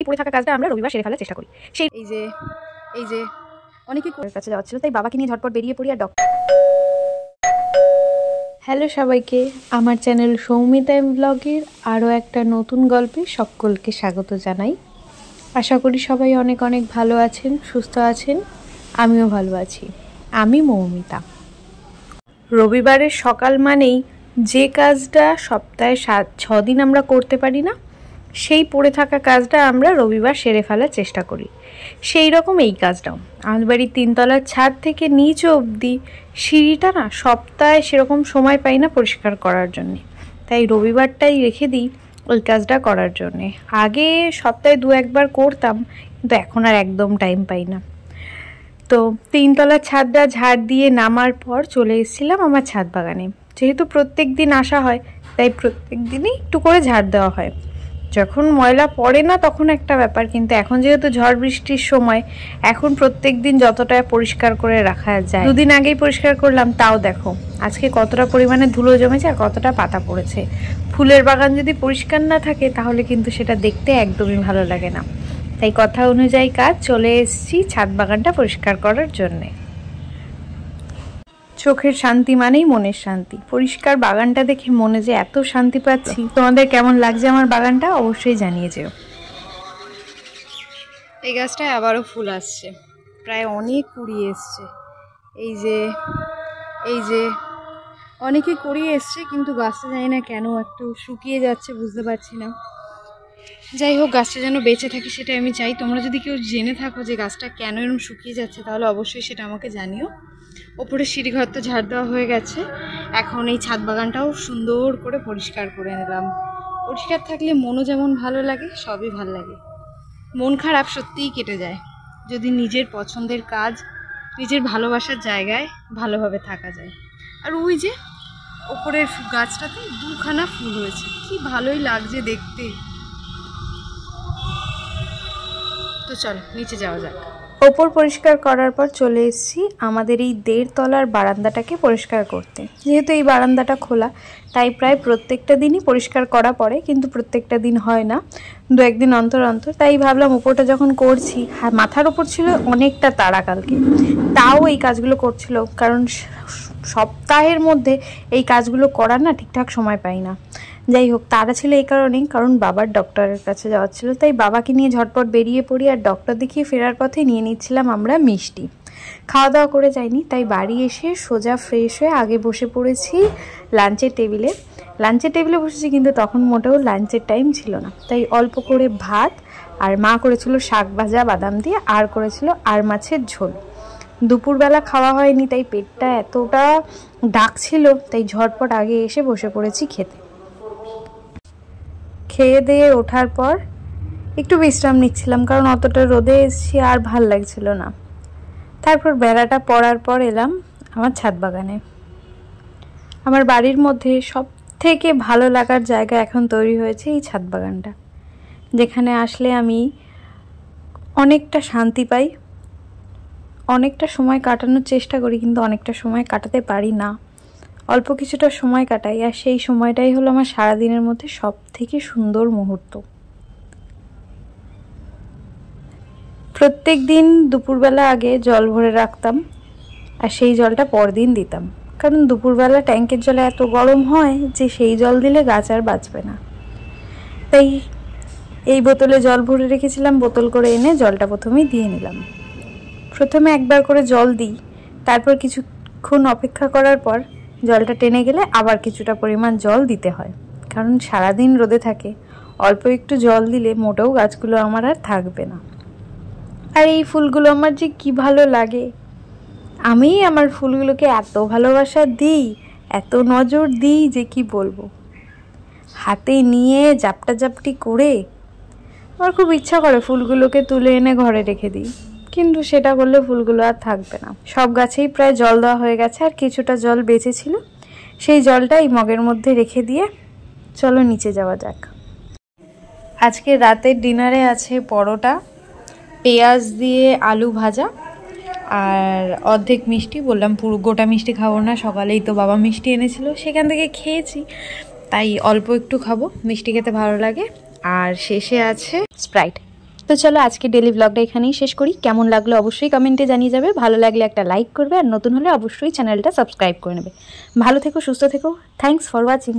পড়ে থাকা কাজটা আমরা রবিবার সেরে ফেলার চেষ্টা করি। সেই এই যে অনেকেই কাছে যাওয়া ছিল, তাই বাবাকে নিয়ে ঝটপট বেরিয়ে পড়ি। আর হ্যালো সবাইকে, আমার চ্যানেল সৌমিতা ব্লগের আরও একটা নতুন গল্পে সকলকে স্বাগত জানাই। আশা করি সবাই অনেক অনেক ভালো আছেন, সুস্থ আছেন। আমিও ভালো আছি। আমি মৌমিতা। রবিবারের সকাল মানেই যে কাজটা সপ্তাহে 6 দিন আমরা করতে পারি না, সেই পড়ে থাকা কাজটা আমরা রবিবার সেরে ফেলার চেষ্টা করি। সেই রকম এই কাজটাও। আমাদের বাড়ির 3 তলার ছাদ থেকে নিচ অবধি সিঁড়িটা না সপ্তাহে সেরকম সময় পাই না পরিষ্কার করার জন্যে, তাই রবিবারটাই রেখে দিই ওই কাজটা করার জন্যে। আগে সপ্তাহে 2-1 বার করতাম, কিন্তু এখন আর একদম টাইম পাই না। তো 3 তলার ছাদটা ঝাড় দিয়ে নামার পর চলে এসেছিলাম আমার ছাদ বাগানে। যেহেতু প্রত্যেক দিন আসা হয়, তাই প্রত্যেক দিনই একটু করে ঝাড় দেওয়া হয়। যখন ময়লা পড়ে না তখন একটা ব্যাপার, কিন্তু এখন যেহেতু ঝড় বৃষ্টির সময়, এখন প্রত্যেক দিন যতটা পরিষ্কার করে রাখা যায়। 2 দিন আগেই পরিষ্কার করলাম, তাও দেখো আজকে কতটা পরিমাণে ধুলো জমেছে আর কতটা পাতা পড়েছে। ফুলের বাগান যদি পরিষ্কার না থাকে তাহলে কিন্তু সেটা দেখতে একদমই ভালো লাগে না। তাই কথা অনুযায়ী কাজ চলে এসেছি ছাদ বাগানটা পরিষ্কার করার জন্যে। চোখের শান্তি মানেই মনের শান্তি। পরিষ্কার বাগানটা দেখে মনে যে এত শান্তি পাচ্ছি। তোমাদের কেমন লাগছে আমার বাগানটা অবশ্যই জানিয়ে যেও। এই গাছটায় আবারও ফুল আসছে, প্রায় অনেক কুড়ি এসছে। এই যে অনেকে কুড়িয়ে এসছে, কিন্তু গাছটা জানি না কেন একটু শুকিয়ে যাচ্ছে, বুঝতে পারছি না। যাই হোক, গাছটা যেন বেঁচে থাকে সেটা আমি চাই। তোমরা যদি কেউ জেনে থাকো যে গাছটা কেন এরকম শুকিয়ে যাচ্ছে, তাহলে অবশ্যই সেটা আমাকে জানিও। ওপরে সিঁড়িঘর তো ঝাড় দেওয়া হয়ে গেছে, এখন এই ছাদ বাগানটাও সুন্দর করে পরিষ্কার করে নিলাম। পরিষ্কার থাকলে মনও যেমন ভালো লাগে, সবই ভালো লাগে। মন খারাপ সত্যিই কেটে যায় যদি নিজের পছন্দের কাজ, নিজের ভালোবাসার জায়গায় ভালোভাবে থাকা যায়। আর ওই যে ওপরের গাছটাতে 2খানা ফুল হয়েছে, কি ভালোই লাগছে দেখতে। তো চল নিচে যাওয়া যাক। ওপর পরিষ্কার করার পর চলে এসেছি আমাদের এই 1.5 তলার বারান্দাটাকে পরিষ্কার করতে। যেহেতু এই বারান্দাটা খোলা, তাই প্রায় প্রত্যেকটা দিনই পরিষ্কার করা পড়ে, কিন্তু প্রত্যেকটা দিন হয় না, 2-1 দিন অন্তর অন্তর। তাই ভাবলাম ওপরটা যখন করছি, মাথার ওপর ছিল অনেকটা তাড়া কালকে, তাও এই কাজগুলো করছিল, কারণ সপ্তাহের মধ্যে এই কাজগুলো করার না ঠিকঠাক সময় পাই না। যাই হোক, তারা ছিল এই কারণেই, কারণ বাবার ডক্টরের কাছে যাওয়ার ছিল। তাই বাবাকে নিয়ে ঝটপট বেরিয়ে পড়ি। আর ডক্টর দেখিয়ে ফেরার পথে নিয়ে নিচ্ছিলাম আমরা মিষ্টি। খাওয়া দাওয়া করে যাইনি, তাই বাড়ি এসে সোজা ফ্রেশ হয়ে আগে বসে পড়েছি লাঞ্চের টেবিলে। লাঞ্চের টেবিলে বসেছি, কিন্তু তখন মোটেও লাঞ্চের টাইম ছিল না, তাই অল্প করে ভাত, আর মা করেছিল শাক ভাজা বাদাম দিয়ে, আর করেছিল আর মাছের ঝোল। দুপুরবেলা খাওয়া হয়নি, তাই পেটটা এতটা ডাকছিল, তাই ঝটপট আগে এসে বসে পড়েছি খেতে। খেয়ে দিয়ে ওঠার পর একটু বিশ্রাম নিচ্ছিলাম, কারণ অতটা রোদে এসেছি আর ভাল লাগছিল না। তারপর বেলাটা পড়ার পর এলাম আমার ছাদ বাগানে। আমার বাড়ির মধ্যে সব থেকে ভালো লাগার জায়গা এখন তৈরি হয়েছে এই ছাদ বাগানটা, যেখানে আসলে আমি অনেকটা শান্তি পাই। অনেকটা সময় কাটানোর চেষ্টা করি, কিন্তু অনেকটা সময় কাটাতে পারি না। অল্প কিছুটা সময় কাটাই, আর সেই সময়টাই হলো আমার সারাদিনের মধ্যে সব থেকে সুন্দর মুহূর্ত। প্রত্যেক দিন দুপুরবেলা আগে জল ভরে রাখতাম, আর সেই জলটা পরদিন দিতাম, কারণ দুপুরবেলা ট্যাঙ্কের জলে এত গরম হয় যে সেই জল দিলে গাছ আর বাঁচবে না। তাই এই বোতলে জল ভরে রেখেছিলাম, বোতল করে এনে জলটা প্রথমেই দিয়ে নিলাম। প্রথমে 1 বার করে জল দিই, তারপর কিছুক্ষণ অপেক্ষা করার পর জলটা টেনে গেলে আবার কিছুটা পরিমাণ জল দিতে হয়, কারণ সারাদিন রোদে থাকে, অল্প একটু জল দিলে মোটেও গাছগুলো আমার আর থাকবে না। আর এই ফুলগুলো আমার যে কি ভালো লাগে। আমি আমার ফুলগুলোকে এত ভালোবাসা দিই, এত নজর দিই যে কি বলবো। হাতে নিয়ে জাপটা জাপটি করে আমার খুব ইচ্ছা করে ফুলগুলোকে তুলে এনে ঘরে রেখে দিই, কিন্তু সেটা করলে ফুলগুলো আর থাকবে না। সব গাছেই প্রায় জল দেওয়া হয়ে গেছে, আর কিছুটা জল বেঁচে ছিল, সেই জলটা এই মগের মধ্যে রেখে দিয়ে চলো নিচে যাওয়া যাক। আজকে রাতের ডিনারে আছে পরোটা, পেঁয়াজ দিয়ে আলু ভাজা, আর অর্ধেক মিষ্টি। বললাম পুরো গোটা মিষ্টি খাবো না, সকালেই তো বাবা মিষ্টি এনেছিল, সেখান থেকে খেয়েছি, তাই অল্প একটু খাবো, মিষ্টি খেতে ভালো লাগে। আর শেষে আছে স্প্রাইট। তো চলো আজকে ডেলি ব্লগটা এখানেই শেষ করি। কেমন লাগলো অবশ্যই কমেন্টে জানিয়ে যাবে, ভালো লাগলে একটা লাইক করবে, আর নতুন হলে অবশ্যই চ্যানেলটা সাবস্ক্রাইব করে নেবে। ভালো থেকো, সুস্থ থেকো। Thanks for watching.